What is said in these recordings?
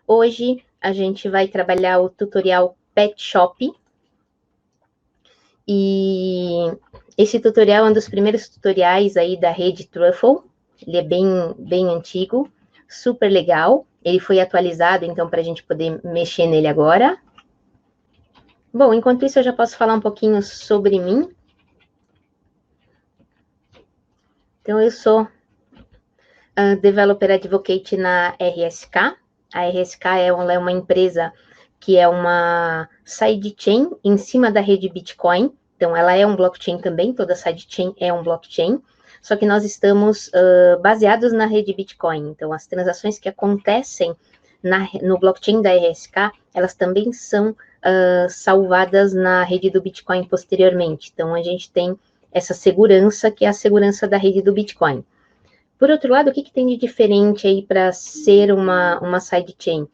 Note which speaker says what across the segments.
Speaker 1: Hoje a gente vai trabalhar o tutorial Pet Shop. E esse tutorial é um dos primeiros tutoriais aí da rede Truffle. Ele é bem antigo, super legal. Ele foi atualizado, então, para a gente poder mexer nele agora. Bom, enquanto isso, eu já posso falar um pouquinho sobre mim. Então, eu sou Developer Advocate na RSK. A RSK é uma empresa que é uma sidechain em cima da rede Bitcoin. Então, ela é um blockchain também, toda sidechain é um blockchain, só que nós estamos baseados na rede Bitcoin. Então, as transações que acontecem no blockchain da RSK, elas também são salvadas na rede do Bitcoin posteriormente. Então, a gente tem essa segurança, que é a segurança da rede do Bitcoin. Por outro lado, o que tem de diferente aí para ser uma sidechain?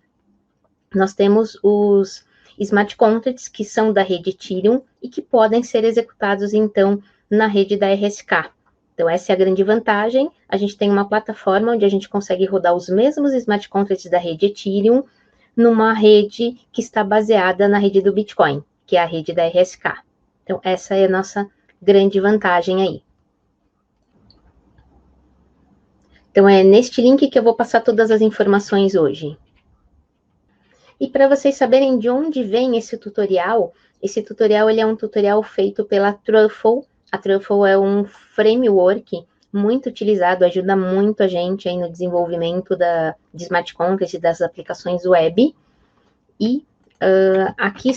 Speaker 1: Nós temos os smart contracts, que são da rede Ethereum e que podem ser executados, então, na rede da RSK. Então, essa é a grande vantagem. A gente tem uma plataforma onde a gente consegue rodar os mesmos smart contracts da rede Ethereum numa rede que está baseada na rede do Bitcoin, que é a rede da RSK. Então, essa é a nossa grande vantagem aí. Então, é neste link que eu vou passar todas as informações hoje. E para vocês saberem de onde vem esse tutorial ele é um tutorial feito pela Truffle. A Truffle é um framework muito utilizado, ajuda muito a gente aí no desenvolvimento de smart contracts e das aplicações web. E aqui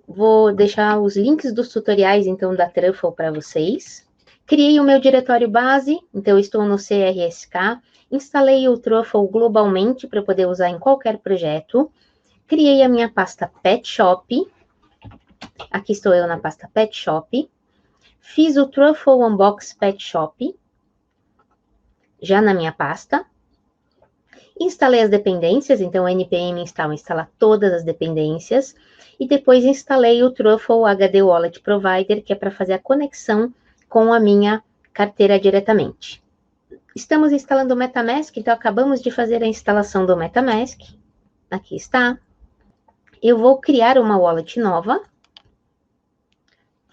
Speaker 1: vou deixar os links dos tutoriais, então, da Truffle para vocês. Criei o meu diretório base, então eu estou no CRSK, instalei o Truffle globalmente para poder usar em qualquer projeto, criei a minha pasta Pet Shop, aqui estou eu na pasta Pet Shop, fiz o Truffle Unbox Pet Shop, já na minha pasta, instalei as dependências, então o npm instala todas as dependências, e depois instalei o Truffle HD Wallet Provider, que é para fazer a conexão com a minha carteira diretamente. Estamos instalando o MetaMask, então acabamos de fazer a instalação do MetaMask. Aqui está. Eu vou criar uma wallet nova.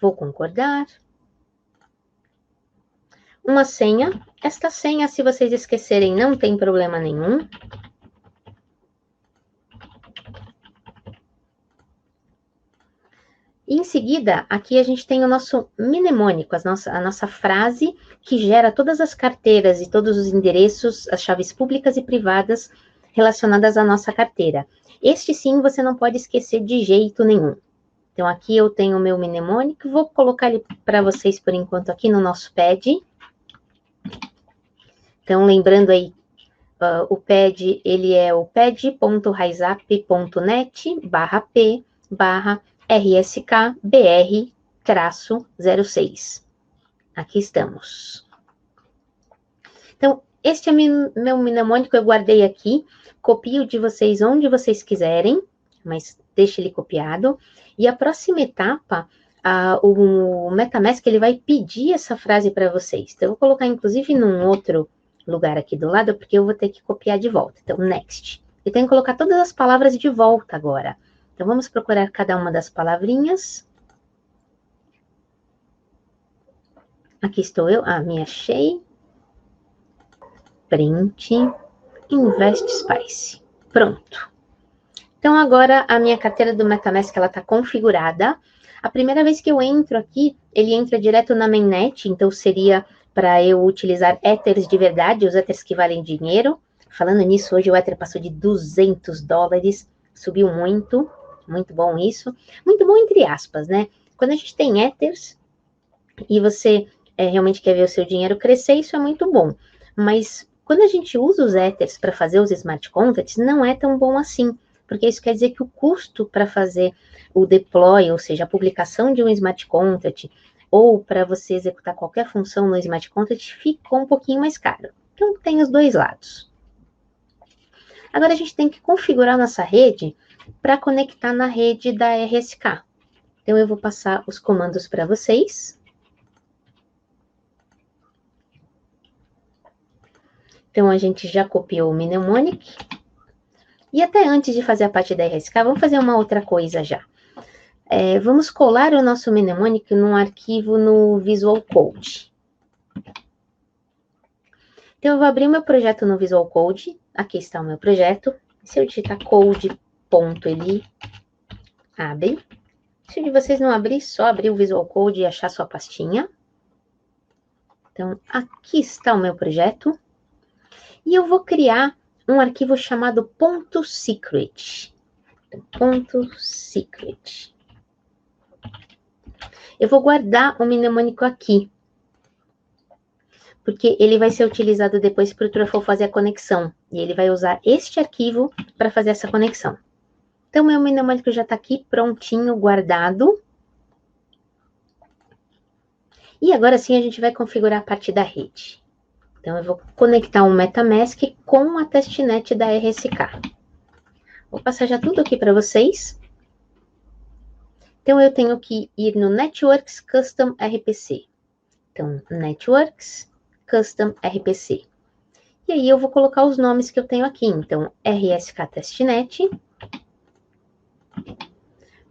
Speaker 1: Vou concordar. Uma senha. Esta senha, se vocês esquecerem, não tem problema nenhum. E em seguida, aqui a gente tem o nosso mnemônico, a nossa frase que gera todas as carteiras e todos os endereços, as chaves públicas e privadas relacionadas à nossa carteira. Este sim você não pode esquecer de jeito nenhum. Então aqui eu tenho o meu mnemônico, vou colocar ele para vocês por enquanto aqui no nosso pad. Então lembrando aí, o pad, ele é o pad.risap.net/p/rskbr-06. Aqui estamos. Então, este é meu mnemônico, eu guardei aqui, copio de vocês onde vocês quiserem, mas deixe ele copiado. E a próxima etapa, o MetaMask, ele vai pedir essa frase para vocês. Então, eu vou colocar, inclusive, num outro lugar aqui do lado, porque eu vou ter que copiar de volta. Então, next. Eu tenho que colocar todas as palavras de volta agora. Então, vamos procurar cada uma das palavrinhas. Aqui estou eu. Me achei. Print. Invest Spice. Pronto. Então, agora a minha carteira do MetaMask, ela está configurada. A primeira vez que eu entro aqui, ele entra direto na mainnet, então seria para eu utilizar Ethers de verdade, os Ethers que valem dinheiro. Falando nisso, hoje o Ether passou de $200, subiu muito bom isso. Muito bom entre aspas, né? Quando a gente tem Ethers e você realmente quer ver o seu dinheiro crescer, isso é muito bom. Mas quando a gente usa os Ethers para fazer os smart contracts, não é tão bom assim, porque isso quer dizer que o custo para fazer o deploy, ou seja, a publicação de um smart contract, ou para você executar qualquer função no smart contract, ficou um pouquinho mais caro. Então, tem os dois lados. Agora, a gente tem que configurar nossa rede para conectar na rede da RSK. Então, eu vou passar os comandos para vocês. Então, a gente já copiou o mnemonic. E até antes de fazer a parte da RSK, vamos fazer uma outra coisa já. Vamos colar o nosso mnemônico num arquivo no Visual Code. Então, eu vou abrir o meu projeto no Visual Code. Aqui está o meu projeto. Se eu digitar code.li, abre. Se o de vocês não abrir, só abrir o Visual Code e achar sua pastinha. Então, aqui está o meu projeto. E eu vou criar um arquivo chamado .secret. Então, .secret. Eu vou guardar o mnemônico aqui, porque ele vai ser utilizado depois para o Truffle fazer a conexão. E ele vai usar este arquivo para fazer essa conexão. Então, meu mnemônico já está aqui prontinho, guardado. E agora sim a gente vai configurar a parte da rede. Então, eu vou conectar um MetaMask com a testnet da RSK. Vou passar já tudo aqui para vocês. Então, eu tenho que ir no Networks Custom RPC. Então, Networks Custom RPC. E aí, eu vou colocar os nomes que eu tenho aqui. Então, RSK Testnet.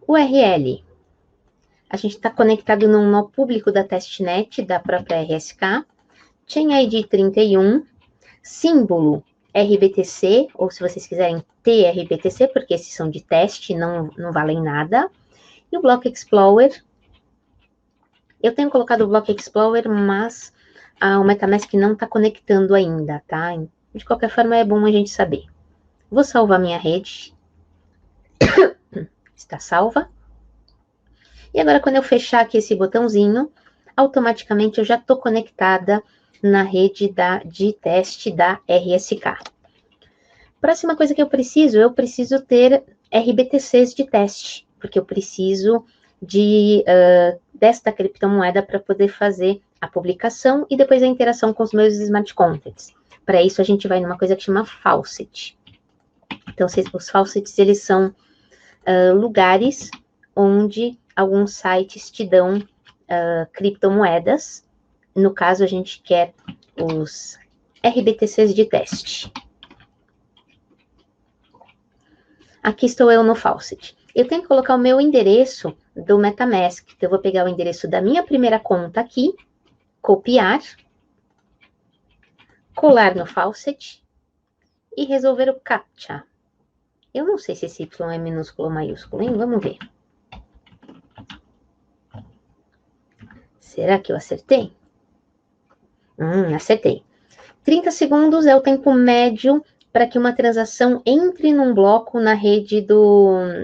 Speaker 1: URL. A gente está conectado num nó público da testnet, da própria RSK. Chain ID 31. Símbolo RBTC, ou se vocês quiserem TRBTC, porque esses são de teste, não valem nada. E o Block Explorer, eu tenho colocado o Block Explorer, mas o MetaMask não está conectando ainda, tá? De qualquer forma, é bom a gente saber. Vou salvar minha rede. Está salva. E agora, quando eu fechar aqui esse botãozinho, automaticamente eu já estou conectada na rede de teste da RSK. Próxima coisa que eu preciso ter RBTCs de teste, porque eu preciso desta criptomoeda para poder fazer a publicação e depois a interação com os meus smart contracts. Para isso, a gente vai numa coisa que chama faucet. Então, os faucets, eles são lugares onde alguns sites te dão criptomoedas. No caso, a gente quer os RBTCs de teste. Aqui estou eu no faucet. Eu tenho que colocar o meu endereço do MetaMask. Então, eu vou pegar o endereço da minha primeira conta aqui, copiar, colar no faucet e resolver o CAPTCHA. Eu não sei se esse Y é minúsculo ou maiúsculo, hein? Vamos ver. Será que eu acertei? Acertei. 30 segundos é o tempo médio para que uma transação entre num bloco na rede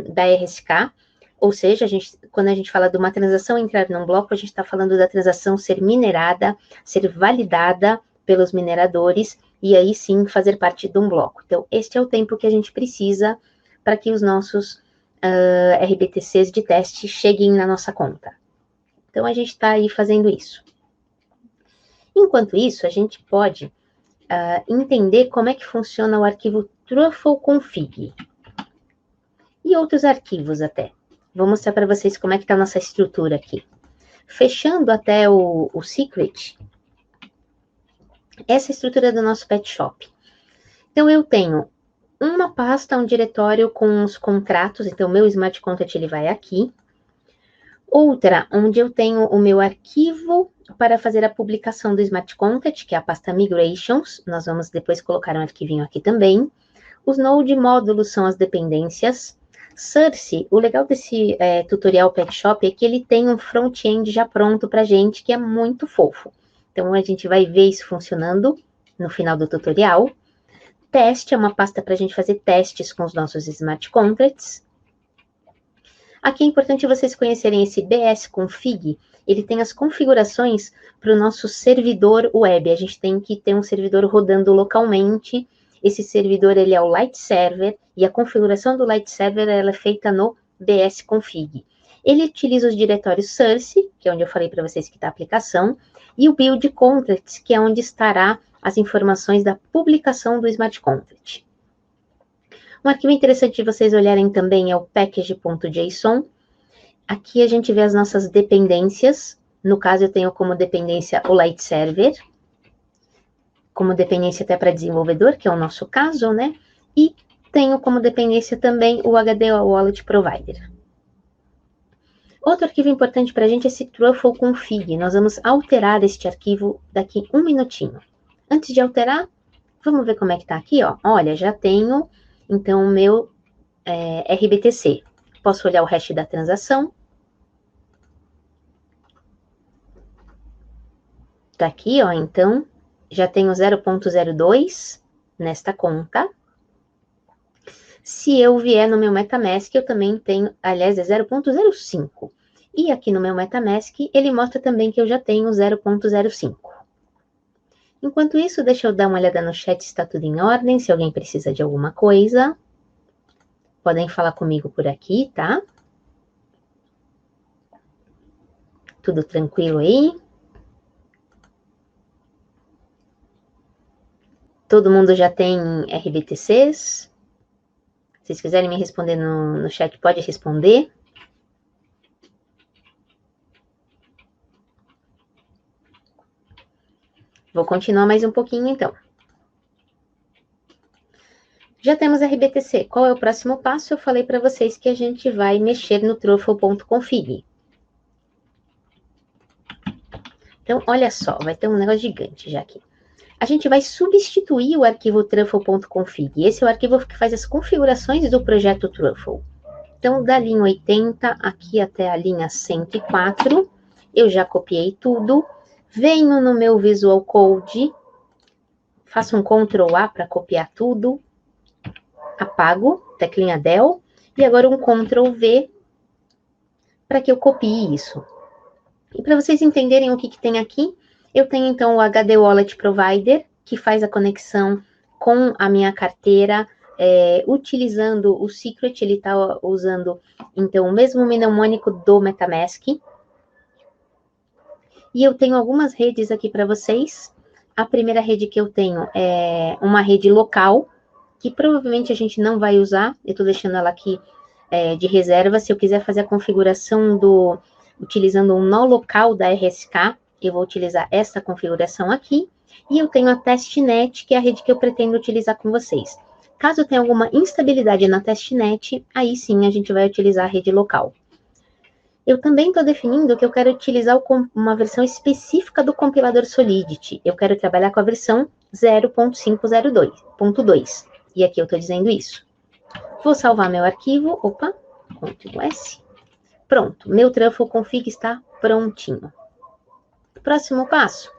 Speaker 1: da RSK. Ou seja, quando a gente fala de uma transação entrar num bloco, a gente está falando da transação ser minerada, ser validada pelos mineradores, e aí sim fazer parte de um bloco. Então, este é o tempo que a gente precisa para que os nossos RBTCs de teste cheguem na nossa conta. Então, a gente está aí fazendo isso. Enquanto isso, a gente pode entender como é que funciona o arquivo truffle-config. E outros arquivos até. Vou mostrar para vocês como é que está a nossa estrutura aqui. Fechando até o secret, essa é a estrutura do nosso pet shop. Então, eu tenho uma pasta, um diretório com os contratos. Então, o meu smart contract ele vai aqui. Outra, onde eu tenho o meu arquivo para fazer a publicação do Smart Contract, que é a pasta Migrations. Nós vamos depois colocar um arquivinho aqui também. Os Node módulos são as dependências. Source, o legal desse tutorial Pet Shop é que ele tem um front-end já pronto para a gente, que é muito fofo. Então, a gente vai ver isso funcionando no final do tutorial. Teste é uma pasta para a gente fazer testes com os nossos Smart Contracts. Aqui é importante vocês conhecerem esse bsconfig, ele tem as configurações para o nosso servidor web. A gente tem que ter um servidor rodando localmente. Esse servidor, ele é o Light Server, e a configuração do Light Server ela é feita no bsconfig. Ele utiliza os diretórios source, que é onde eu falei para vocês que está a aplicação, e o build contracts, que é onde estará as informações da publicação do Smart Contract. Um arquivo interessante de vocês olharem também é o package.json. Aqui a gente vê as nossas dependências. No caso, eu tenho como dependência o Light Server, como dependência até para desenvolvedor, que é o nosso caso, né? E tenho como dependência também o HD Wallet Provider. Outro arquivo importante para a gente é esse truffle config. Nós vamos alterar este arquivo daqui um minutinho. Antes de alterar, vamos ver como é que está aqui, ó. Olha, já tenho, então, o meu RBTC. Posso olhar o hash da transação. Tá aqui, ó, então, já tenho 0.02 nesta conta. Se eu vier no meu MetaMask, eu também tenho, aliás, é 0.05. E aqui no meu MetaMask, ele mostra também que eu já tenho 0.05. Enquanto isso, deixa eu dar uma olhada no chat se está tudo em ordem, se alguém precisa de alguma coisa. Podem falar comigo por aqui, tá? Tudo tranquilo aí? Todo mundo já tem RBTCs? Se vocês quiserem me responder no chat, pode responder. Vou continuar mais um pouquinho, então. Já temos RBTC. Qual é o próximo passo? Eu falei para vocês que a gente vai mexer no truffle.config. Então, olha só, vai ter um negócio gigante já aqui. A gente vai substituir o arquivo truffle.config. Esse é o arquivo que faz as configurações do projeto Truffle. Então, da linha 80 aqui até a linha 104, eu já copiei tudo. Venho no meu Visual Code, faço um Ctrl A para copiar tudo, apago, teclinha Del, e agora um Ctrl V para que eu copie isso. E para vocês entenderem o que tem aqui, eu tenho então o HD Wallet Provider, que faz a conexão com a minha carteira, utilizando o Secret, ele está usando então o mesmo mnemônico do MetaMask. E eu tenho algumas redes aqui para vocês. A primeira rede que eu tenho é uma rede local, que provavelmente a gente não vai usar. Eu estou deixando ela aqui de reserva. Se eu quiser fazer a configuração utilizando um nó local da RSK, eu vou utilizar essa configuração aqui. E eu tenho a testnet, que é a rede que eu pretendo utilizar com vocês. Caso tenha alguma instabilidade na testnet, aí sim a gente vai utilizar a rede local. Eu também estou definindo que eu quero utilizar uma versão específica do compilador Solidity. Eu quero trabalhar com a versão 0.502.2. E aqui eu estou dizendo isso. Vou salvar meu arquivo. Opa, Ctrl S. Pronto, meu truffle config está prontinho. Próximo passo.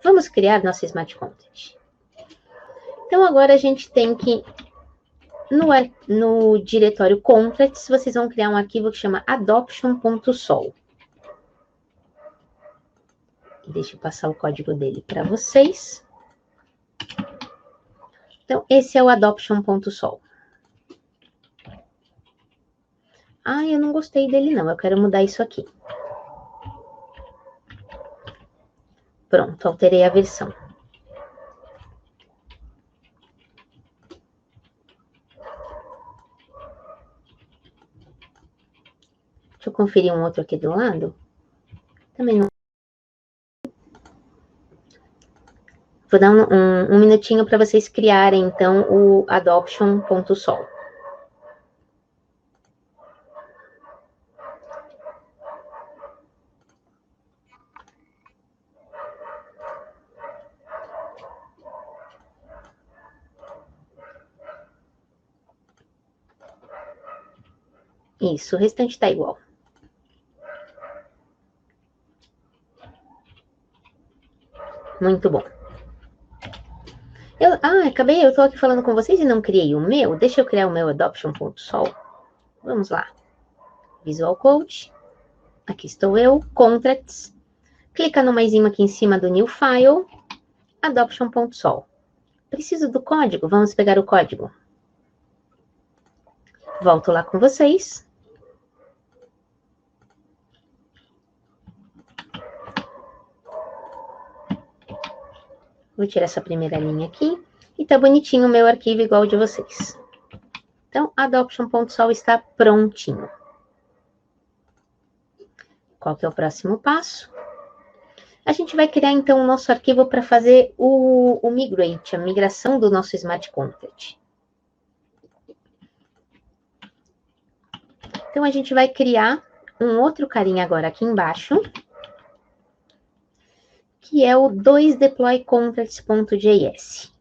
Speaker 1: Vamos criar nosso Smart Content. Então, agora a gente tem que... No diretório contracts, vocês vão criar um arquivo que chama adoption.sol. Deixa eu passar o código dele para vocês. Então, esse é o adoption.sol. Ah, eu não gostei dele não, eu quero mudar isso aqui. Pronto, alterei a versão. Deixa eu conferir um outro aqui do lado. Também não. Vou dar um minutinho para vocês criarem, então, o adoption.sol. Isso, o restante está igual. Muito bom. Eu estou aqui falando com vocês e não criei o meu. Deixa eu criar o meu adoption.sol. Vamos lá. Visual Code. Aqui estou eu. Contracts. Clica no maisinho aqui em cima do New File. Adoption.sol. Preciso do código? Vamos pegar o código. Volto lá com vocês. Vou tirar essa primeira linha aqui. E tá bonitinho o meu arquivo igual o de vocês. Então, adoption.sol está prontinho. Qual que é o próximo passo? A gente vai criar, então, o nosso arquivo para fazer o migrate, a migração do nosso Smart Content. Então, a gente vai criar um outro carinha agora aqui embaixo, que é o 2deploycontracts.js.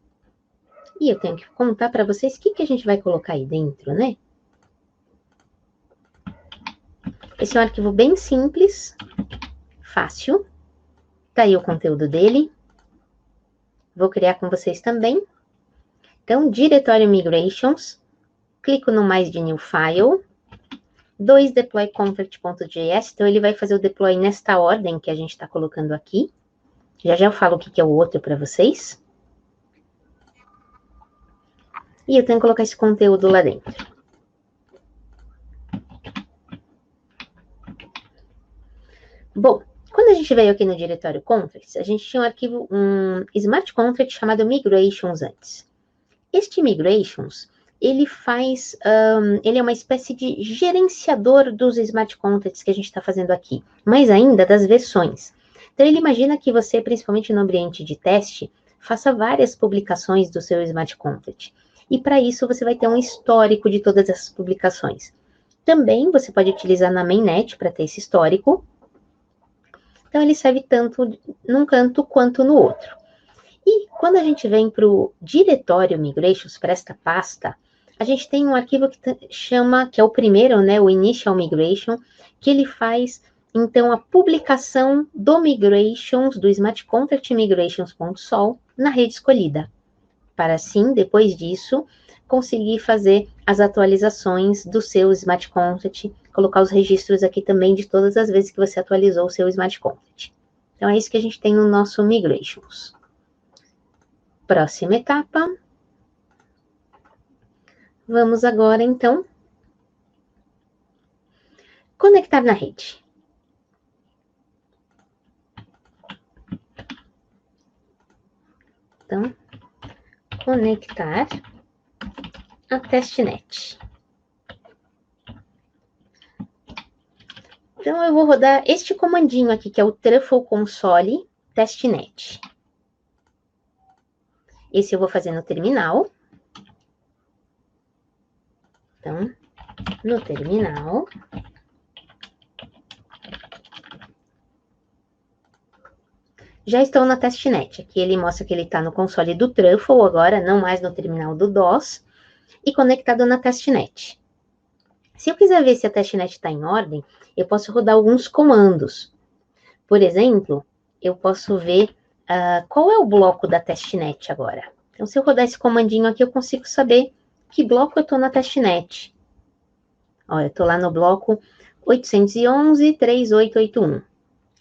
Speaker 1: E eu tenho que contar para vocês o que a gente vai colocar aí dentro, né? Esse é um arquivo bem simples, fácil. Tá aí o conteúdo dele. Vou criar com vocês também. Então, diretório migrations, clico no mais de new file, 2deploycontract.js, então ele vai fazer o deploy nesta ordem que a gente está colocando aqui. Já já eu falo o que é o outro para vocês. E eu tenho que colocar esse conteúdo lá dentro. Bom, quando a gente veio aqui no diretório contracts, a gente tinha um arquivo, um smart contract chamado migrations antes. Este migrations, ele faz, ele é uma espécie de gerenciador dos smart contracts que a gente está fazendo aqui, mas ainda das versões. Então, ele imagina que você, principalmente no ambiente de teste, faça várias publicações do seu smart contract. E para isso, você vai ter um histórico de todas essas publicações. Também você pode utilizar na mainnet para ter esse histórico. Então, ele serve tanto num canto quanto no outro. E quando a gente vem para o diretório migrations, para esta pasta, a gente tem um arquivo que chama, que é o primeiro, né, o initial migration, que ele faz, então, a publicação do migrations, do smart contract migrations.sol, na rede escolhida. Para assim, depois disso, conseguir fazer as atualizações do seu smart contract, colocar os registros aqui também de todas as vezes que você atualizou o seu smart contract. Então, é isso que a gente tem no nosso migrations. Próxima etapa. Vamos agora, então, conectar na rede. Então, conectar a testnet. Então, eu vou rodar este comandinho aqui, que é o truffle console testnet. Esse eu vou fazer no terminal. Então, no terminal. Já estou na testnet. Aqui ele mostra que ele está no console do Truffle agora, não mais no terminal do DOS, e conectado na testnet. Se eu quiser ver se a testnet está em ordem, eu posso rodar alguns comandos. Por exemplo, eu posso ver qual é o bloco da testnet agora. Então, se eu rodar esse comandinho aqui, eu consigo saber que bloco eu estou na testnet. Ó, eu estou lá no bloco 811.3881.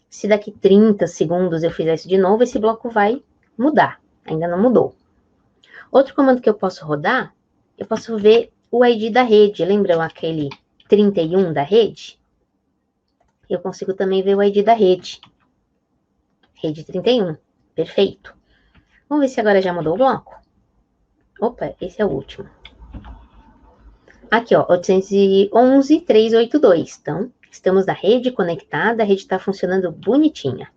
Speaker 1: Se daqui 30 segundos eu fizer isso de novo, esse bloco vai mudar. Ainda não mudou. Outro comando que eu posso rodar, eu posso ver o ID da rede. Lembram aquele 31 da rede? Eu consigo também ver o ID da rede. Rede 31. Perfeito. Vamos ver se agora já mudou o bloco. Opa, esse é o último. Aqui, ó, 811.382. Então, estamos na rede conectada, a rede está funcionando bonitinha.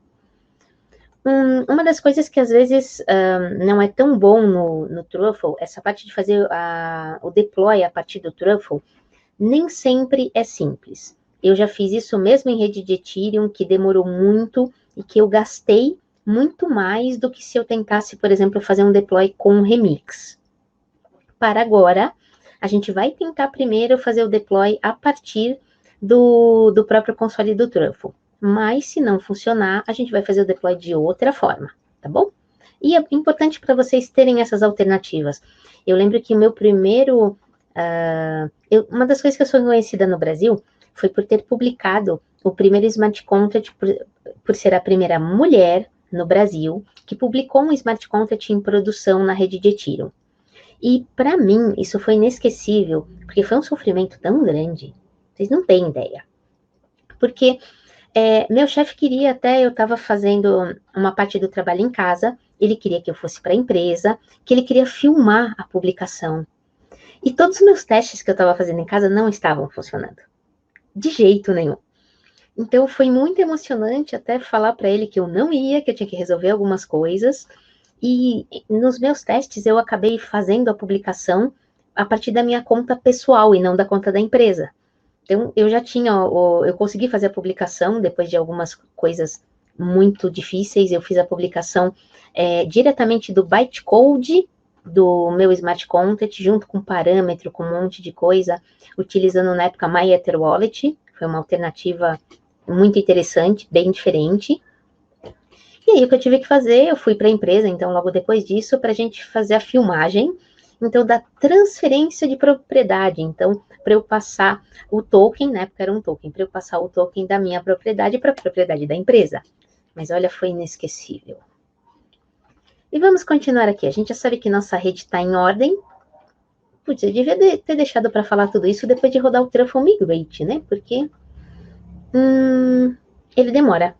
Speaker 1: Uma das coisas que às vezes não é tão bom no Truffle, essa parte de fazer o deploy a partir do Truffle, nem sempre é simples. Eu já fiz isso mesmo em rede de Ethereum, que demorou muito e que eu gastei muito mais do que se eu tentasse, por exemplo, fazer um deploy com Remix. Para agora, a gente vai tentar primeiro fazer o deploy a partir do próprio console do Truffle. Mas, se não funcionar, a gente vai fazer o deploy de outra forma, tá bom? E é importante para vocês terem essas alternativas. Eu lembro que o meu primeiro... uma das coisas que eu sou conhecida no Brasil foi por ter publicado o primeiro Smart Contract, por ser a primeira mulher no Brasil que publicou um Smart Contract em produção na rede de Ethereum. E, para mim, isso foi inesquecível, porque foi um sofrimento tão grande, vocês não têm ideia. Porque meu chefe queria até, eu estava fazendo uma parte do trabalho em casa, ele queria que eu fosse para a empresa, que ele queria filmar a publicação. E todos os meus testes que eu estava fazendo em casa não estavam funcionando. De jeito nenhum. Então, foi muito emocionante até falar para ele que eu não ia, que eu tinha que resolver algumas coisas. E nos meus testes, eu acabei fazendo a publicação a partir da minha conta pessoal e não da conta da empresa. Então, eu já tinha, eu consegui fazer a publicação depois de algumas coisas muito difíceis. Eu fiz a publicação diretamente do bytecode do meu smart contract, junto com parâmetro, com um monte de coisa, utilizando na época MyEtherWallet. Foi uma alternativa muito interessante, bem diferente. E aí o que eu tive que fazer, eu fui para a empresa, então logo depois disso, para a gente fazer a filmagem, então da transferência de propriedade. Então, para eu passar o token, na época era um token, para eu passar o token da minha propriedade para a propriedade da empresa. Mas olha, foi inesquecível. E vamos continuar aqui. A gente já sabe que nossa rede está em ordem. Putz, eu devia ter deixado para falar tudo isso depois de rodar o Truffle Migrate, né? Porque ele demora.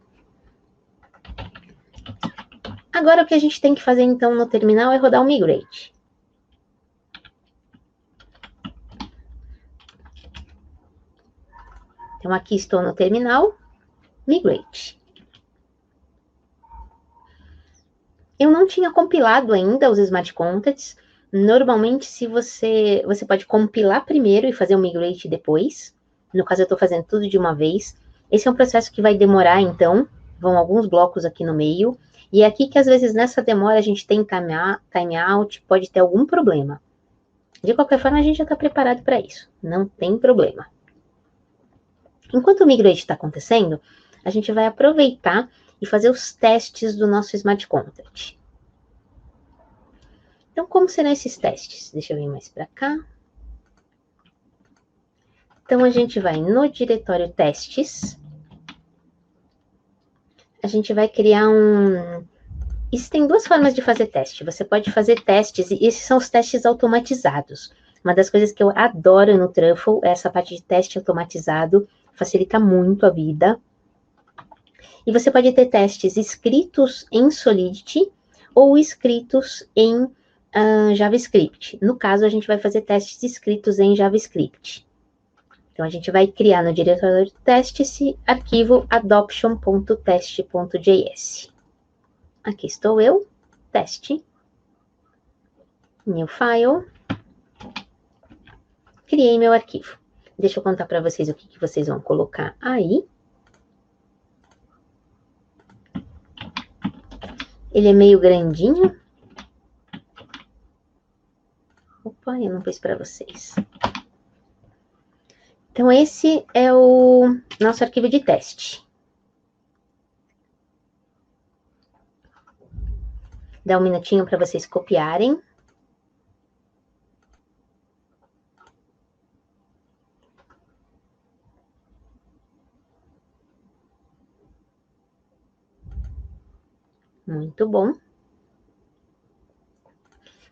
Speaker 1: Agora o que a gente tem que fazer então no terminal é rodar o Migrate. Então aqui estou no terminal, Migrate. Eu não tinha compilado ainda os smart contracts. Normalmente, se você pode compilar primeiro e fazer o migrate depois. No caso, eu estou fazendo tudo de uma vez. Esse é um processo que vai demorar, então. Vão alguns blocos aqui no meio. E é aqui que, às vezes, nessa demora, a gente tem timeout, pode ter algum problema. De qualquer forma, a gente já está preparado para isso. Não tem problema. Enquanto o migrate está acontecendo, a gente vai aproveitar e fazer os testes do nosso smart contract. Então, como serão esses testes? Deixa eu vir mais para cá. Então, a gente vai no diretório testes. A gente vai criar Existem duas formas de fazer teste. Você pode fazer testes, e esses são os testes automatizados. Uma das coisas que eu adoro no Truffle é essa parte de teste automatizado. Facilita muito a vida. E você pode ter testes escritos em Solidity ou escritos em JavaScript. No caso, a gente vai fazer testes escritos em JavaScript. Então, a gente vai criar no diretório de teste esse arquivo adoption.test.js. Aqui estou eu, teste, new file, criei meu arquivo. Deixa eu contar para vocês o que vocês vão colocar aí. Ele é meio grandinho. Opa, eu não pus para vocês. Então, esse é o nosso arquivo de teste. Dá um minutinho para vocês copiarem. Muito bom.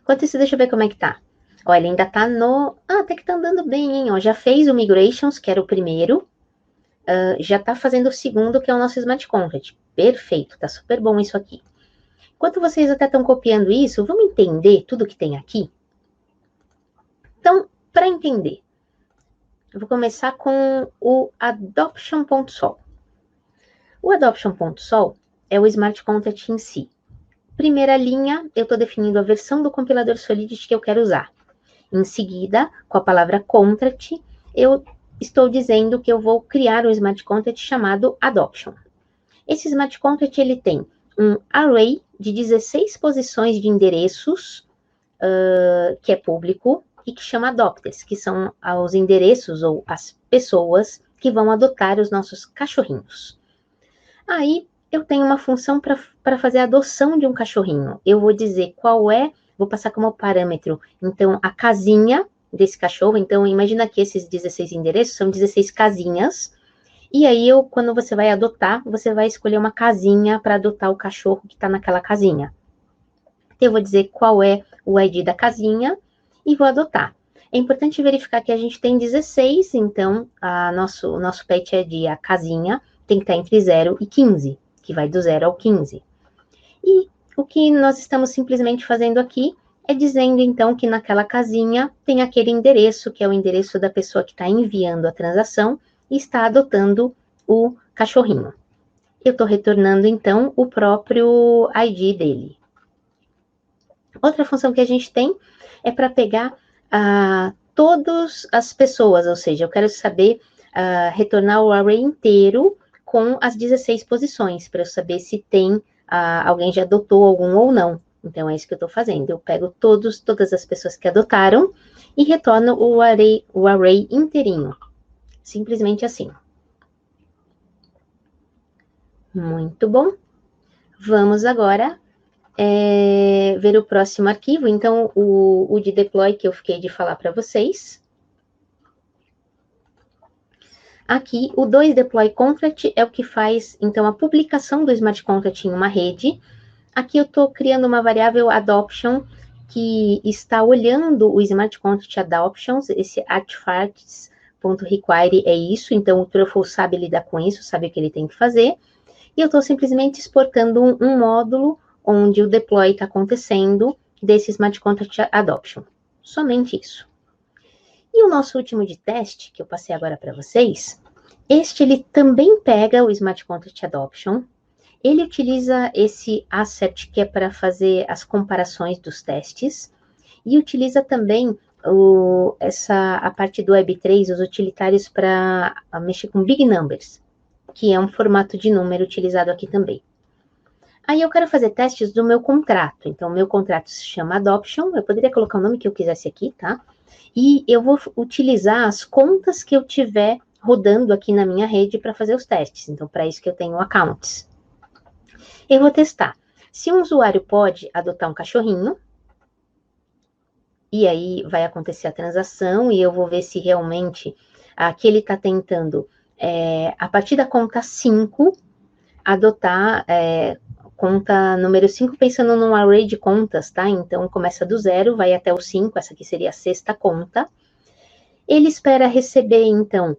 Speaker 1: Enquanto isso, deixa eu ver como é que tá. Ó, ele ainda tá no... até que tá andando bem, hein? Ó, já fez o Migrations, que era o primeiro. Já tá fazendo o segundo, que é o nosso Smart Contract. Perfeito, tá super bom isso aqui. Enquanto vocês até estão copiando isso, vamos entender tudo que tem aqui? Então, para entender, eu vou começar com o adoption.sol. O adoption.sol é o Smart Contract em si. Primeira linha, eu estou definindo a versão do compilador Solidity que eu quero usar. Em seguida, com a palavra contract, eu estou dizendo que eu vou criar um Smart Contract chamado adoption. Esse Smart Contract, ele tem um array de 16 posições de endereços, que é público, e que chama adopters, que são os endereços ou as pessoas que vão adotar os nossos cachorrinhos. Aí, eu tenho uma função para fazer a adoção de um cachorrinho. Eu vou dizer vou passar como parâmetro, então, a casinha desse cachorro. Então, imagina que esses 16 endereços são 16 casinhas. E aí, quando você vai adotar, você vai escolher uma casinha para adotar o cachorro que está naquela casinha. Então, eu vou dizer qual é o ID da casinha e vou adotar. É importante verificar que a gente tem 16, então, o nosso pet ID, a casinha, tem que estar entre 0 e 15, que vai do 0 ao 15. E o que nós estamos simplesmente fazendo aqui é dizendo, então, que naquela casinha tem aquele endereço, que é o endereço da pessoa que está enviando a transação e está adotando o cachorrinho. Eu estou retornando, então, o próprio ID dele. Outra função que a gente tem é para pegar todas as pessoas, ou seja, eu quero saber retornar o array inteiro com as 16 posições, para eu saber se tem, alguém já adotou algum ou não. Então, é isso que eu estou fazendo. Eu pego todas as pessoas que adotaram e retorno o array inteirinho. Simplesmente assim. Muito bom. Vamos agora ver o próximo arquivo. Então, o de deploy que eu fiquei de falar para vocês. Aqui, o 2deploy_contract é o que faz, então, a publicação do smart contract em uma rede. Aqui eu estou criando uma variável adoption que está olhando o smart contract adoptions, esse artifacts.require é isso, então o Truffle sabe lidar com isso, sabe o que ele tem que fazer. E eu estou simplesmente exportando um módulo onde o deploy está acontecendo desse smart contract adoption. Somente isso. E o nosso último de teste, que eu passei agora para vocês, ele também pega o Smart Contract Adoption, ele utiliza esse asset que é para fazer as comparações dos testes, e utiliza também a parte do Web3, os utilitários para mexer com big numbers, que é um formato de número utilizado aqui também. Aí eu quero fazer testes do meu contrato, então o meu contrato se chama Adoption, eu poderia colocar o nome que eu quisesse aqui, tá? E eu vou utilizar as contas que eu tiver rodando aqui na minha rede para fazer os testes. Então, para isso que eu tenho accounts. Eu vou testar. Se um usuário pode adotar um cachorrinho, e aí vai acontecer a transação, e eu vou ver se realmente aqui ele está tentando, a partir da conta 5, adotar conta número 5, pensando num array de contas, tá? Então, começa do 0, vai até o 5, essa aqui seria a sexta conta. Ele espera receber, então,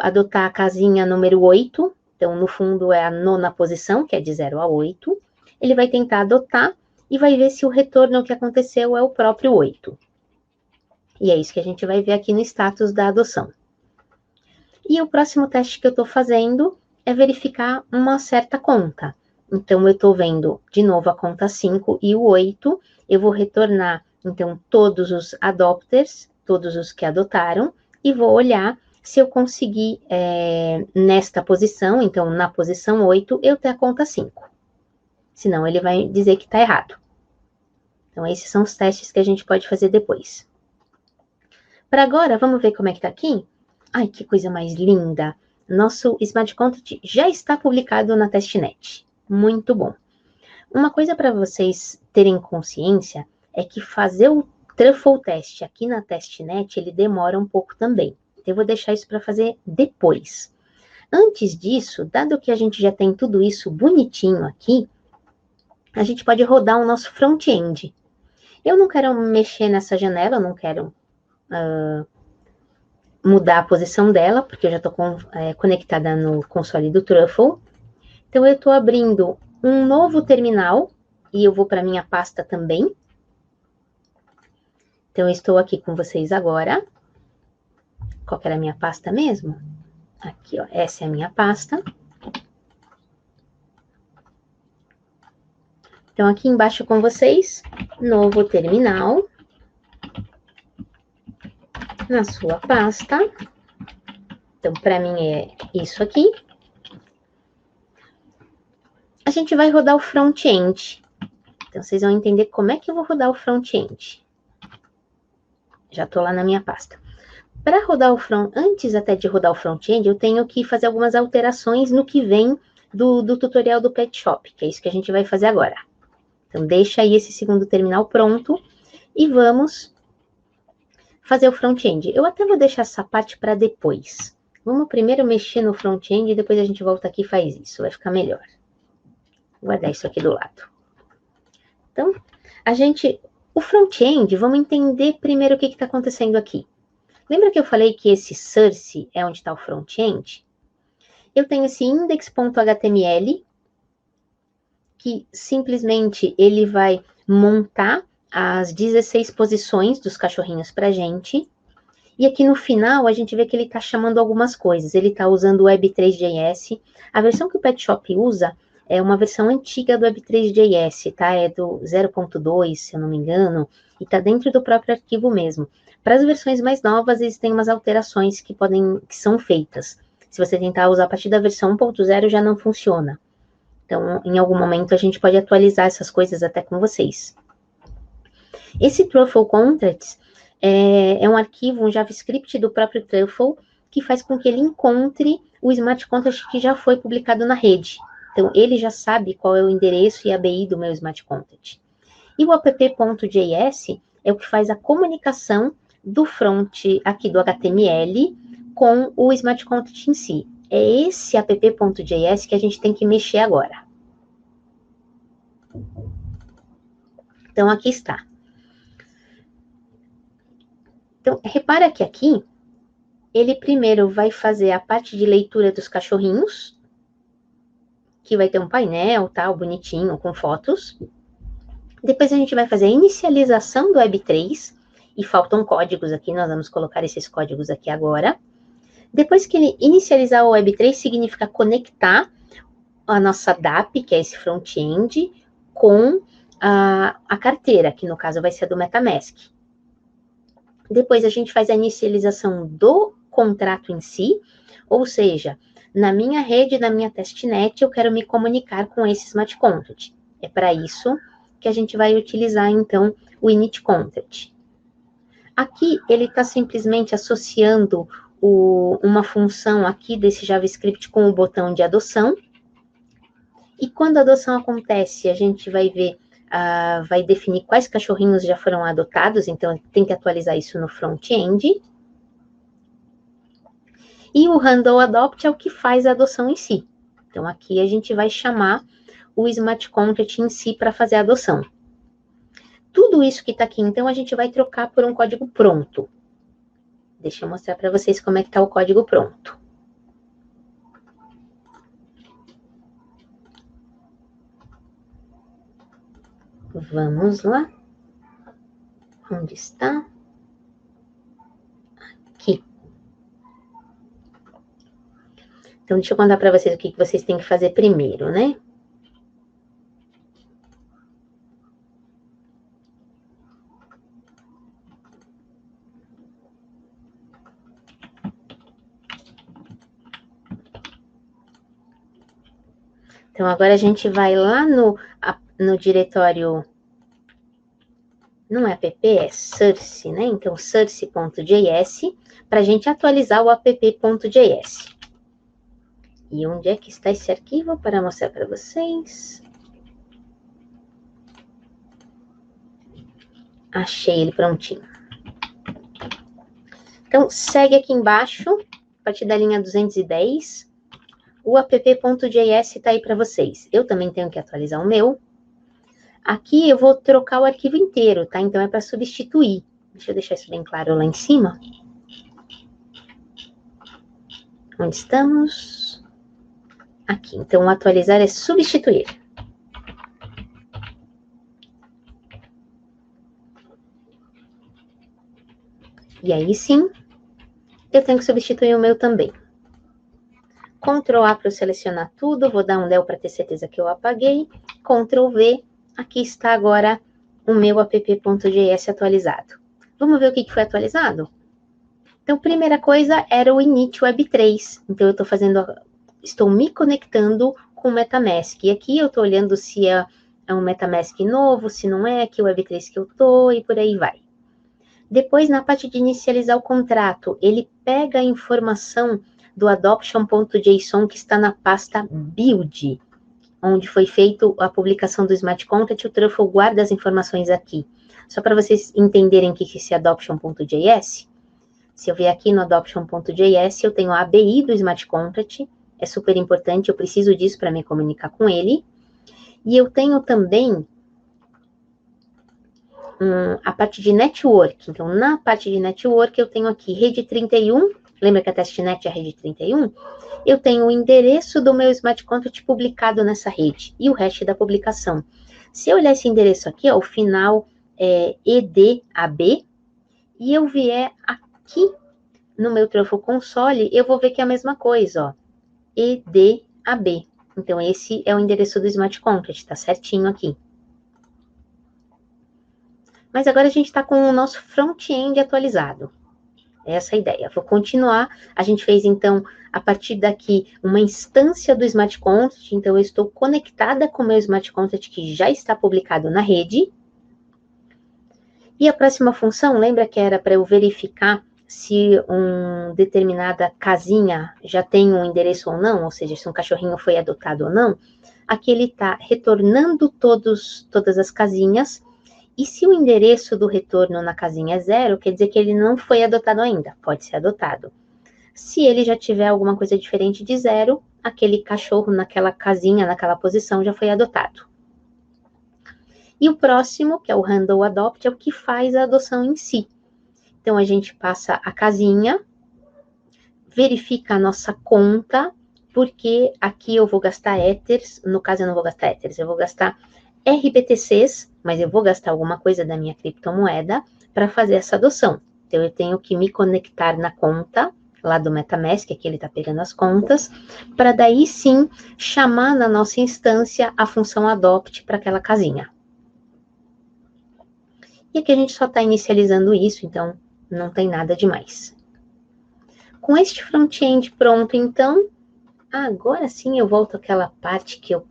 Speaker 1: adotar a casinha número 8, então, no fundo, é a 9ª posição, que é de 0 a 8. Ele vai tentar adotar e vai ver se o retorno que aconteceu é o próprio 8. E é isso que a gente vai ver aqui no status da adoção. E o próximo teste que eu estou fazendo é verificar uma certa conta. Então, eu estou vendo, de novo, a conta 5 e o 8. Eu vou retornar, então, todos os adopters, todos os que adotaram, e vou olhar se eu conseguir, nesta posição, então, na posição 8, eu ter a conta 5. Senão, ele vai dizer que está errado. Então, esses são os testes que a gente pode fazer depois. Para agora, vamos ver como é que está aqui? Ai, que coisa mais linda! Nosso Smart Contract já está publicado na testnet. Muito bom. Uma coisa para vocês terem consciência é que fazer o Truffle teste aqui na testnet, ele demora um pouco também. Então, eu vou deixar isso para fazer depois. Antes disso, dado que a gente já tem tudo isso bonitinho aqui, a gente pode rodar o nosso front-end. Eu não quero mexer nessa janela, eu não quero mudar a posição dela, porque eu já estou conectada no console do Truffle. Então, eu estou abrindo um novo terminal, e eu vou para a minha pasta também. Então, eu estou aqui com vocês agora. Qual que era a minha pasta mesmo? Aqui, ó, essa é a minha pasta. Então, aqui embaixo com vocês, novo terminal. Na sua pasta. Então, para mim é isso aqui. A gente vai rodar o front-end. Então, vocês vão entender como é que eu vou rodar o front-end. Já estou lá na minha pasta. Para rodar o antes até de rodar o front-end, eu tenho que fazer algumas alterações no que vem do tutorial do Pet Shop, que é isso que a gente vai fazer agora. Então, deixa aí esse segundo terminal pronto e vamos fazer o front-end. Eu até vou deixar essa parte para depois. Vamos primeiro mexer no front-end e depois a gente volta aqui e faz isso, vai ficar melhor. Vou guardar isso aqui do lado. Então, o front-end, vamos entender primeiro o que está acontecendo aqui. Lembra que eu falei que esse source é onde está o front-end? Eu tenho esse index.html, que simplesmente ele vai montar as 16 posições dos cachorrinhos para a gente. E aqui no final, a gente vê que ele está chamando algumas coisas. Ele está usando o Web3.js. A versão que o Pet Shop usa é uma versão antiga do Web3.js, tá? É do 0.2, se eu não me engano. e está dentro do próprio arquivo mesmo. Para as versões mais novas, existem umas alterações que são feitas. Se você tentar usar a partir da versão 1.0, já não funciona. Então, em algum momento, a gente pode atualizar essas coisas até com vocês. Esse Truffle Contracts é um arquivo, um JavaScript do próprio Truffle, que faz com que ele encontre o Smart Contract que já foi publicado na rede. Então, ele já sabe qual é o endereço e a ABI do meu Smart Contract. E o app.js é o que faz a comunicação do front aqui do HTML com o Smart Contract em si. É esse app.js que a gente tem que mexer agora. Então, aqui está. Então, repara que aqui, ele primeiro vai fazer a parte de leitura dos cachorrinhos, que vai ter um painel, tal, bonitinho, com fotos. Depois a gente vai fazer a inicialização do Web3, e faltam códigos aqui, nós vamos colocar esses códigos aqui agora. Depois que ele inicializar o Web3, significa conectar a nossa DAP, que é esse front-end, com a carteira, que no caso vai ser a do MetaMask. Depois a gente faz a inicialização do contrato em si, ou seja, na minha rede, na minha testnet, eu quero me comunicar com esse Smart Contract. É para isso que a gente vai utilizar, então, o Init Contract. Aqui, ele está simplesmente associando uma função aqui desse JavaScript com o botão de adoção. E quando a adoção acontece, a gente vai ver, vai definir quais cachorrinhos já foram adotados, então tem que atualizar isso no front-end. E o handle adopt é o que faz a adoção em si. Então, aqui a gente vai chamar o Smart Contract em si para fazer a adoção. Tudo isso que está aqui, então, a gente vai trocar por um código pronto. Deixa eu mostrar para vocês como é que está o código pronto. Vamos lá. Onde está? Aqui. Então, deixa eu contar para vocês o que vocês têm que fazer primeiro, né? Então, agora a gente vai lá no diretório, não é app, é source, né? Então, source.js, para a gente atualizar o app.js. E onde é que está esse arquivo para mostrar para vocês? Achei ele prontinho. Então, segue aqui embaixo, a partir da linha 210, o app.js está aí para vocês. Eu também tenho que atualizar o meu. Aqui eu vou trocar o arquivo inteiro, tá? Então, é para substituir. Deixa eu deixar isso bem claro lá em cima. Onde estamos? Aqui. Então, atualizar é substituir. E aí, sim, eu tenho que substituir o meu também. Ctrl A para eu selecionar tudo. Vou dar um del para ter certeza que eu apaguei. Ctrl V. Aqui está agora o meu app.js atualizado. Vamos ver o que foi atualizado? Então, primeira coisa era o init web3. Então, eu estou me conectando com o MetaMask. E aqui eu estou olhando se é um MetaMask novo, se não é, que web3 que eu estou, e por aí vai. Depois, na parte de inicializar o contrato, ele pega a informação do adoption.json que está na pasta build, onde foi feita a publicação do Smart Contract, o Truffle guarda as informações aqui. Só para vocês entenderem o que é esse adoption.js, se eu vier aqui no adoption.js, eu tenho a ABI do Smart Contract, é super importante, eu preciso disso para me comunicar com ele. E eu tenho também a parte de network. Então, na parte de network, eu tenho aqui rede 31, lembra que a testnet é a rede 31? Eu tenho o endereço do meu Smart Contract publicado nessa rede e o hash da publicação. Se eu olhar esse endereço aqui, ó, o final é EDAB, e eu vier aqui no meu Truffle Console, eu vou ver que é a mesma coisa, ó, EDAB. Então, esse é o endereço do Smart Contract, tá certinho aqui. Mas agora a gente está com o nosso front-end atualizado. Essa é a ideia. Vou continuar. A gente fez, então, a partir daqui, uma instância do Smart Contract. Então, eu estou conectada com o meu Smart Contract, que já está publicado na rede. E a próxima função, lembra que era para eu verificar se uma determinada casinha já tem um endereço ou não, ou seja, se um cachorrinho foi adotado ou não. Aqui ele está retornando todas as casinhas. E se o endereço do retorno na casinha é 0, quer dizer que ele não foi adotado ainda, pode ser adotado. Se ele já tiver alguma coisa diferente de 0, aquele cachorro naquela casinha, naquela posição, já foi adotado. E o próximo, que é o Handle Adopt, é o que faz a adoção em si. Então, a gente passa a casinha, verifica a nossa conta, porque aqui eu vou gastar Ethers, no caso eu não vou gastar Ethers, eu vou gastar RBTCs, mas eu vou gastar alguma coisa da minha criptomoeda para fazer essa adoção. Então, eu tenho que me conectar na conta lá do MetaMask, aqui ele está pegando as contas, para daí sim chamar na nossa instância a função adopt para aquela casinha. E aqui a gente só está inicializando isso, então não tem nada demais. Com este front-end pronto, então, agora sim eu volto àquela parte que eu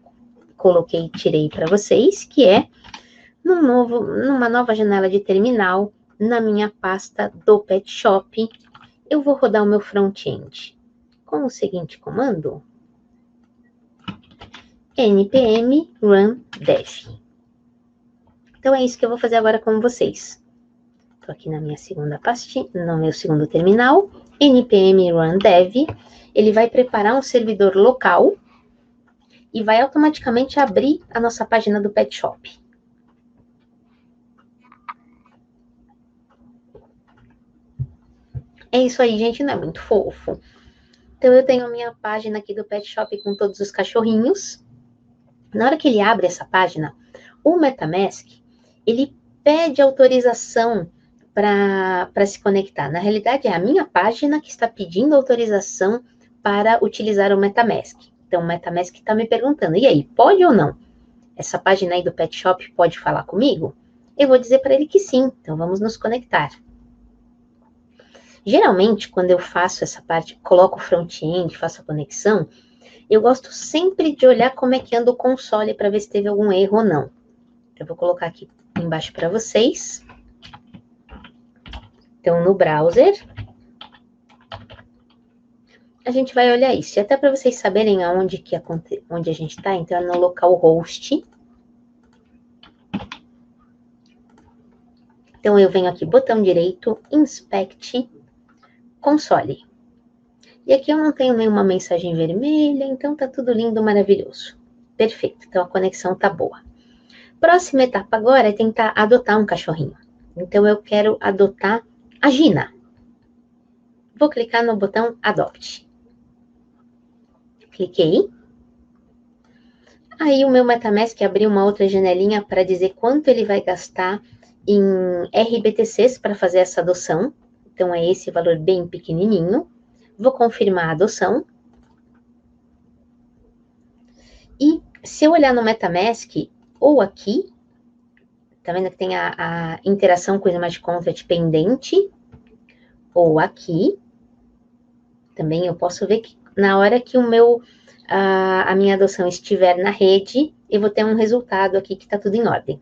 Speaker 1: coloquei e tirei para vocês, que é numa nova janela de terminal, na minha pasta do Pet Shop, eu vou rodar o meu front-end com o seguinte comando: npm run dev. Então é isso que eu vou fazer agora com vocês. Estou aqui na minha segunda pastinha, no meu segundo terminal, npm run dev. Ele vai preparar um servidor local e vai automaticamente abrir a nossa página do Pet Shop. É isso aí, gente, não é muito fofo? Então, eu tenho a minha página aqui do Pet Shop com todos os cachorrinhos. Na hora que ele abre essa página, o MetaMask, ele pede autorização para se conectar. Na realidade, é a minha página que está pedindo autorização para utilizar o MetaMask. Então, o MetaMask está me perguntando, e aí, pode ou não? Essa página aí do Pet Shop pode falar comigo? Eu vou dizer para ele que sim, então vamos nos conectar. Geralmente, quando eu faço essa parte, coloco o front-end, faço a conexão, eu gosto sempre de olhar como é que anda o console para ver se teve algum erro ou não. Eu vou colocar aqui embaixo para vocês. Então, no browser, a gente vai olhar isso. E até para vocês saberem onde a gente está, então é no localhost. Então, eu venho aqui, botão direito, Inspect, Console. E aqui eu não tenho nenhuma mensagem vermelha, então tá tudo lindo, maravilhoso. Perfeito, então a conexão tá boa. Próxima etapa agora é tentar adotar um cachorrinho. Então eu quero adotar a Gina. Vou clicar no botão Adopt. Cliquei. Aí o meu MetaMask abriu uma outra janelinha para dizer quanto ele vai gastar em RBTCs para fazer essa adoção. Então é esse valor bem pequenininho. Vou confirmar a adoção. E se eu olhar no MetaMask, ou aqui, tá vendo que tem a interação com o Smart Contract pendente, ou aqui, também eu posso ver que na hora que a minha adoção estiver na rede, eu vou ter um resultado aqui que tá tudo em ordem.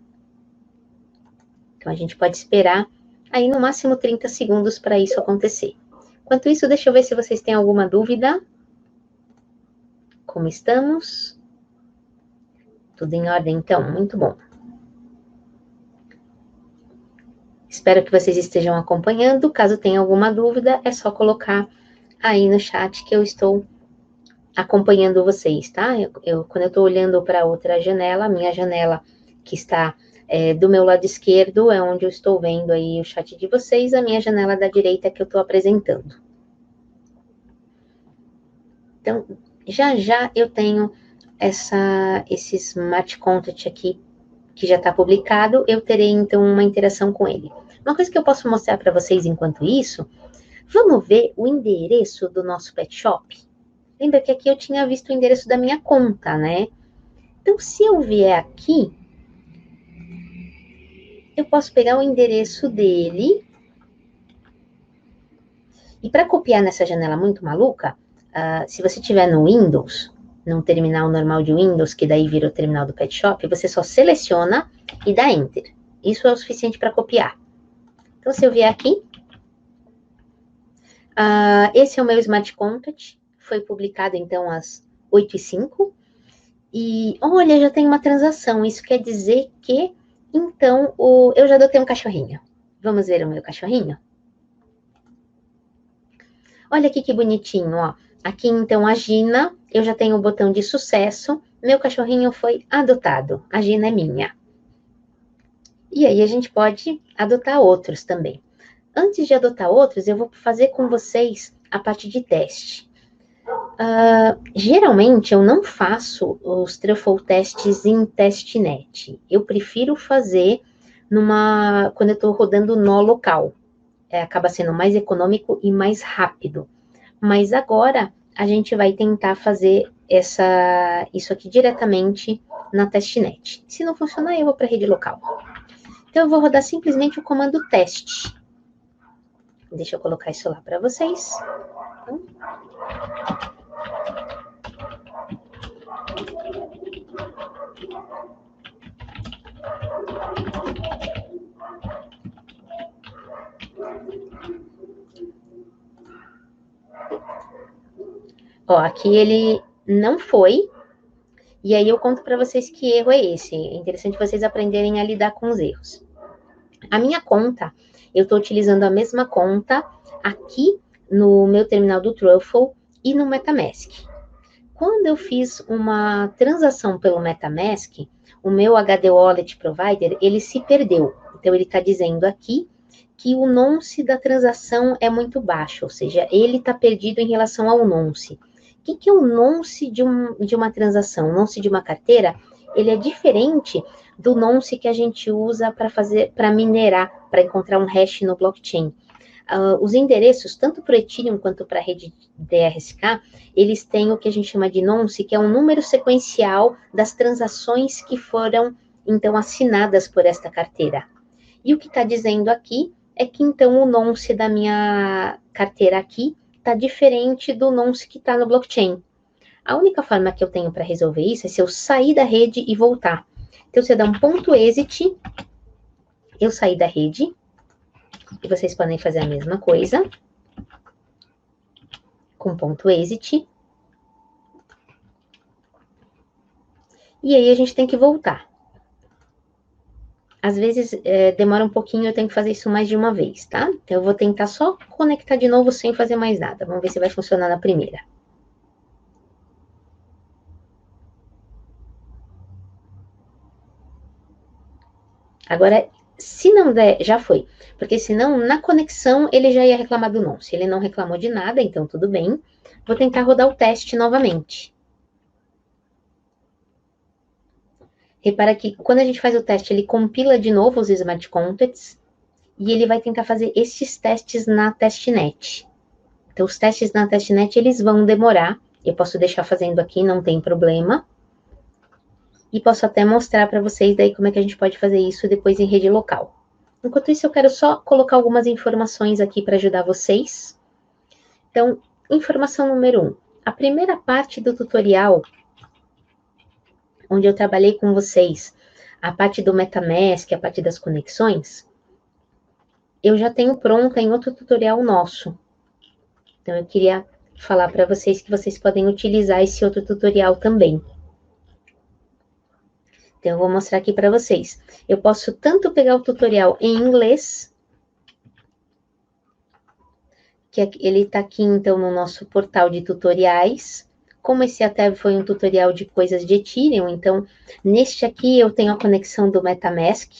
Speaker 1: Então, a gente pode esperar aí no máximo 30 segundos para isso acontecer. Enquanto isso, deixa eu ver se vocês têm alguma dúvida. Como estamos? Tudo em ordem, então? Muito bom. Espero que vocês estejam acompanhando. Caso tenha alguma dúvida, é só colocar aí no chat que eu estou acompanhando vocês, tá? Quando eu estou olhando para outra janela, a minha janela que está do meu lado esquerdo é onde eu estou vendo aí o chat de vocês, a minha janela da direita que eu estou apresentando. Então, já eu tenho esse Smart Contract aqui, que já está publicado, eu terei, então, uma interação com ele. Uma coisa que eu posso mostrar para vocês enquanto isso, vamos ver o endereço do nosso Pet Shop? Lembra que aqui eu tinha visto o endereço da minha conta, né? Então, se eu vier aqui, eu posso pegar o endereço dele. E para copiar nessa janela muito maluca, se você tiver no Windows, num terminal normal de Windows, que daí vira o terminal do Pet Shop, você só seleciona e dá Enter. Isso é o suficiente para copiar. Então, se eu vier aqui, esse é o meu Smart Contact, foi publicado, então, às 8h05. E, olha, já tem uma transação. Isso quer dizer que, então, eu já adotei um cachorrinho. Vamos ver o meu cachorrinho? Olha aqui que bonitinho, ó. Aqui, então, a Gina, eu já tenho o botão de sucesso. Meu cachorrinho foi adotado. A Gina é minha. E aí, a gente pode adotar outros também. Antes de adotar outros, eu vou fazer com vocês a parte de teste. Geralmente, eu não faço os truffle testes em testnet. Eu prefiro fazer quando eu estou rodando no local. Acaba sendo mais econômico e mais rápido. Mas agora, a gente vai tentar fazer isso aqui diretamente na testnet. Se não funcionar, eu vou para a rede local. Então, eu vou rodar simplesmente o comando teste. Deixa eu colocar isso lá para vocês. Então, ó, aqui ele não foi. E aí eu conto para vocês que erro é esse. É interessante vocês aprenderem a lidar com os erros. A minha conta, eu estou utilizando a mesma conta aqui no meu terminal do Truffle e no MetaMask. Quando eu fiz uma transação pelo MetaMask, o meu HD Wallet Provider, ele se perdeu. Então, ele está dizendo aqui que o nonce da transação é muito baixo, ou seja, ele está perdido em relação ao nonce. O que é o nonce de uma transação? O nonce de uma carteira, ele é diferente do nonce que a gente usa para minerar, para encontrar um hash no blockchain. Os endereços, tanto para o Ethereum quanto para a rede DRSK, eles têm o que a gente chama de nonce, que é um número sequencial das transações que foram, então, assinadas por esta carteira. E o que está dizendo aqui é que, então, o nonce da minha carteira aqui está diferente do nonce que está no blockchain. A única forma que eu tenho para resolver isso é se eu sair da rede e voltar. Então, você dá um ponto exit, eu saí da rede, e vocês podem fazer a mesma coisa, com ponto exit. E aí a gente tem que voltar. Às vezes demora um pouquinho, eu tenho que fazer isso mais de uma vez, tá? Então eu vou tentar só conectar de novo sem fazer mais nada. Vamos ver se vai funcionar na primeira. Agora, se não der, já foi. Porque senão, na conexão, ele já ia reclamar do nonce. Ele não reclamou de nada, então tudo bem. Vou tentar rodar o teste novamente. Repara que quando a gente faz o teste, ele compila de novo os smart contracts e ele vai tentar fazer esses testes na testnet. Então, os testes na testnet, eles vão demorar. Eu posso deixar fazendo aqui, não tem problema. E posso até mostrar para vocês daí como é que a gente pode fazer isso depois em rede local. Enquanto isso, eu quero só colocar algumas informações aqui para ajudar vocês. Então, informação número 1. A primeira parte do tutorial, onde eu trabalhei com vocês, a parte do MetaMask, a parte das conexões, eu já tenho pronta em outro tutorial nosso. Então, eu queria falar para vocês que vocês podem utilizar esse outro tutorial também. Então, eu vou mostrar aqui para vocês. Eu posso tanto pegar o tutorial em inglês, que ele está aqui, então, no nosso portal de tutoriais. Como esse até foi um tutorial de coisas de Ethereum, então, neste aqui eu tenho a conexão do MetaMask.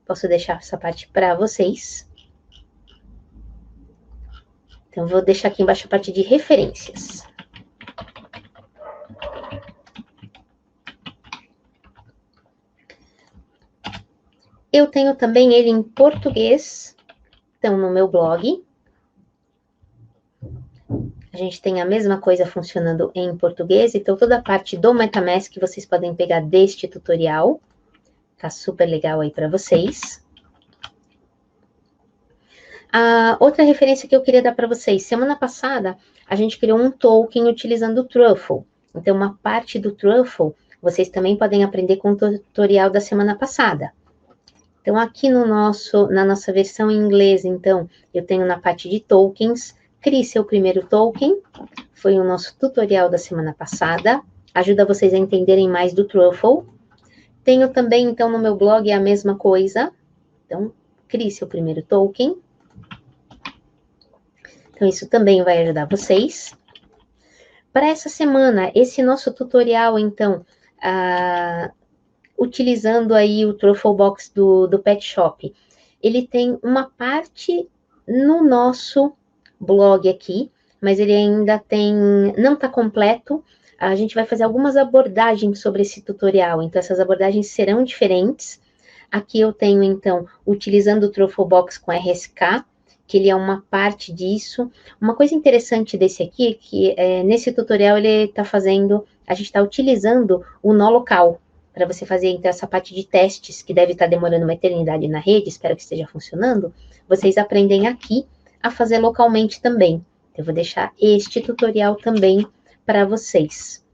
Speaker 1: Posso deixar essa parte para vocês. Então, vou deixar aqui embaixo a parte de referências. Eu tenho também ele em português, então, no meu blog. A gente tem a mesma coisa funcionando em português, então toda a parte do MetaMask vocês podem pegar deste tutorial. Tá super legal aí para vocês. A outra referência que eu queria dar para vocês, semana passada, a gente criou um token utilizando o Truffle. Então, uma parte do Truffle, vocês também podem aprender com o tutorial da semana passada. Então, aqui na nossa versão em inglês, então, eu tenho na parte de tokens, crie seu primeiro token, foi o nosso tutorial da semana passada, ajuda vocês a entenderem mais do Truffle. Tenho também, então, no meu blog a mesma coisa, então, crie seu primeiro token. Então, isso também vai ajudar vocês. Para essa semana, esse nosso tutorial, então, utilizando aí o Truffle Box do Pet Shop, ele tem uma parte no nosso blog aqui, mas ele ainda não está completo. A gente vai fazer algumas abordagens sobre esse tutorial, então essas abordagens serão diferentes. Aqui eu tenho, então, utilizando o Truffle Box com RSK, que ele é uma parte disso. Uma coisa interessante desse aqui é que nesse tutorial ele está fazendo, a gente está utilizando o nó local, para você fazer, então, essa parte de testes, que deve estar demorando uma eternidade na rede, espero que esteja funcionando, vocês aprendem aqui a fazer localmente também. Eu vou deixar este tutorial também para vocês.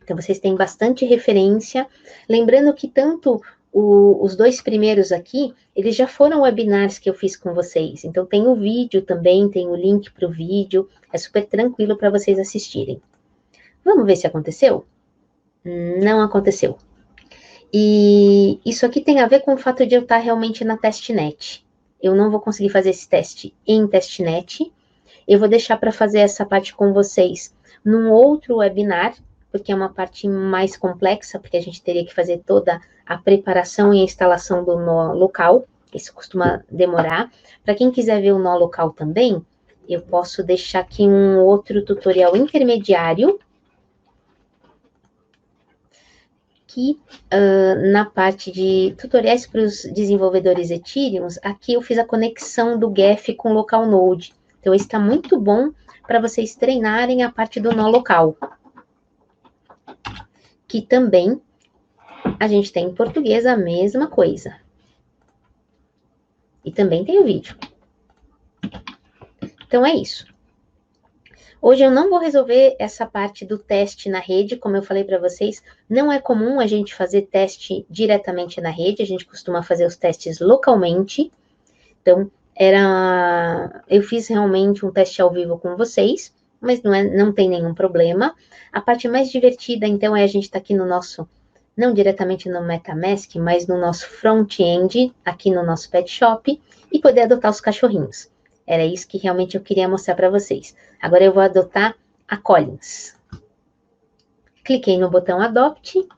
Speaker 1: Então, vocês têm bastante referência. Lembrando que tanto os dois primeiros aqui, eles já foram webinars que eu fiz com vocês. Então, tem o vídeo também, tem o link para o vídeo. É super tranquilo para vocês assistirem. Vamos ver se aconteceu? Não aconteceu. E isso aqui tem a ver com o fato de eu estar realmente na testnet. Eu não vou conseguir fazer esse teste em testnet. Eu vou deixar para fazer essa parte com vocês num outro webinar, porque é uma parte mais complexa, porque a gente teria que fazer toda a preparação e a instalação do nó local. Isso costuma demorar. Para quem quiser ver o nó local também, eu posso deixar aqui um outro tutorial intermediário, aqui na parte de tutoriais para os desenvolvedores Ethereum, aqui eu fiz a conexão do Geth com o local node. Então, esse está muito bom para vocês treinarem a parte do nó local. Que também a gente tem em português a mesma coisa. E também tem o vídeo. Então, é isso. Hoje eu não vou resolver essa parte do teste na rede, como eu falei para vocês, não é comum a gente fazer teste diretamente na rede, a gente costuma fazer os testes localmente. Então, eu fiz realmente um teste ao vivo com vocês, mas não tem nenhum problema. A parte mais divertida, então, é a gente estar aqui no nosso, não diretamente no MetaMask, mas no nosso front-end, aqui no nosso Pet Shop, e poder adotar os cachorrinhos. Era isso que realmente eu queria mostrar para vocês. Agora eu vou adotar a Collins. Cliquei no botão Adopt.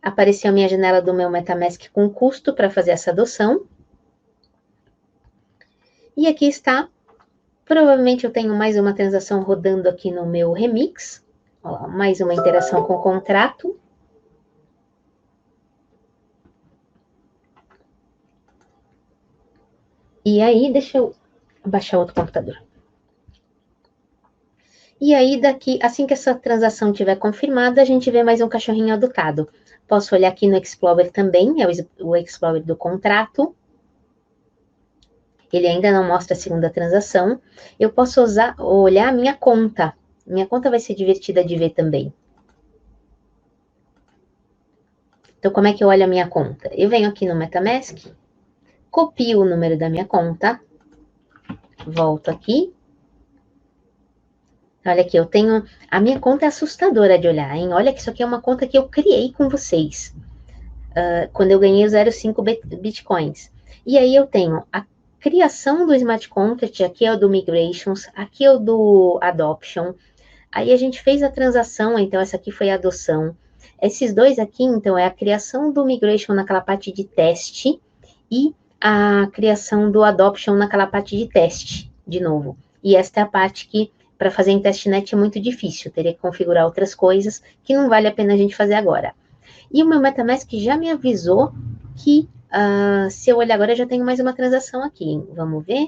Speaker 1: Apareceu a minha janela do meu MetaMask com custo para fazer essa adoção. E aqui está. Provavelmente eu tenho mais uma transação rodando aqui no meu Remix. Ó, mais uma interação com o contrato. E aí, deixa eu baixar outro computador. E aí, assim que essa transação estiver confirmada, a gente vê mais um cachorrinho adotado. Posso olhar aqui no Explorer também, é o Explorer do contrato. Ele ainda não mostra a segunda transação. Eu posso olhar a minha conta. Minha conta vai ser divertida de ver também. Então, como é que eu olho a minha conta? Eu venho aqui no MetaMask, copio o número da minha conta, volto aqui. Olha aqui, a minha conta é assustadora de olhar, hein? Olha que isso aqui é uma conta que eu criei com vocês, quando eu ganhei os 0,5 bitcoins. E aí eu tenho a criação do Smart Contract, aqui é o do Migrations, aqui é o do Adoption. Aí a gente fez a transação, então essa aqui foi a adoção. Esses dois aqui, então, é a criação do Migration naquela parte de teste e a criação do Adoption naquela parte de teste, de novo. E esta é a parte que, para fazer em testnet, é muito difícil. Teria que configurar outras coisas que não vale a pena a gente fazer agora. E o meu MetaMask já me avisou que, se eu olhar agora, eu já tenho mais uma transação aqui, hein? Vamos ver?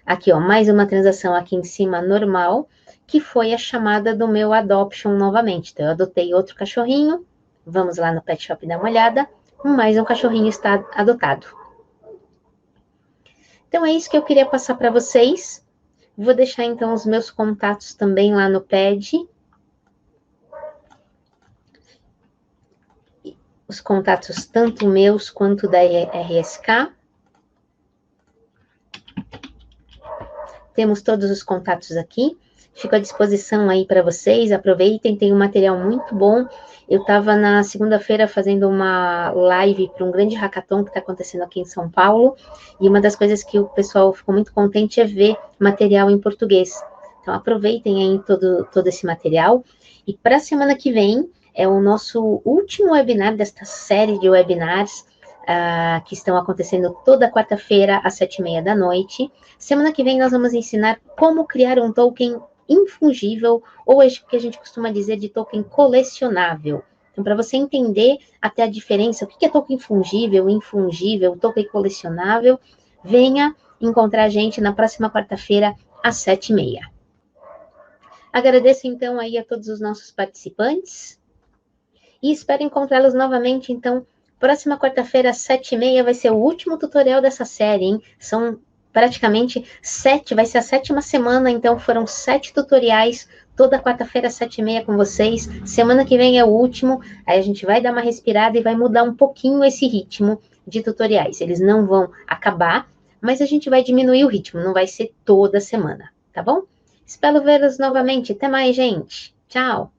Speaker 1: Aqui, ó, mais uma transação aqui em cima, normal, que foi a chamada do meu Adoption novamente. Então, eu adotei outro cachorrinho, vamos lá no Pet Shop dar uma olhada, mais um cachorrinho está adotado. Então é isso que eu queria passar para vocês. Vou deixar então os meus contatos também lá no pad. Os contatos tanto meus quanto da RSK. Temos todos os contatos aqui. Fico à disposição aí para vocês. Aproveitem, tem um material muito bom. Eu estava na segunda-feira fazendo uma live para um grande hackathon que está acontecendo aqui em São Paulo. E uma das coisas que o pessoal ficou muito contente é ver material em português. Então, aproveitem aí todo esse material. E para a semana que vem, é o nosso último webinar desta série de webinars que estão acontecendo toda quarta-feira às 7h30 da noite. Semana que vem nós vamos ensinar como criar um token infungível, ou o que a gente costuma dizer de token colecionável. Então, para você entender até a diferença, o que é token fungível, infungível, token colecionável, venha encontrar a gente na próxima quarta-feira às 7h30. Agradeço então aí a todos os nossos participantes e espero encontrá-los novamente, então, próxima quarta-feira, às 7h30, vai ser o último tutorial dessa série, hein? São praticamente 7, vai ser a 7ª semana, então foram 7 tutoriais, toda quarta-feira, às 7h30 com vocês. Semana que vem é o último, aí a gente vai dar uma respirada e vai mudar um pouquinho esse ritmo de tutoriais. Eles não vão acabar, mas a gente vai diminuir o ritmo, não vai ser toda semana, tá bom? Espero vê-los novamente. Até mais, gente. Tchau!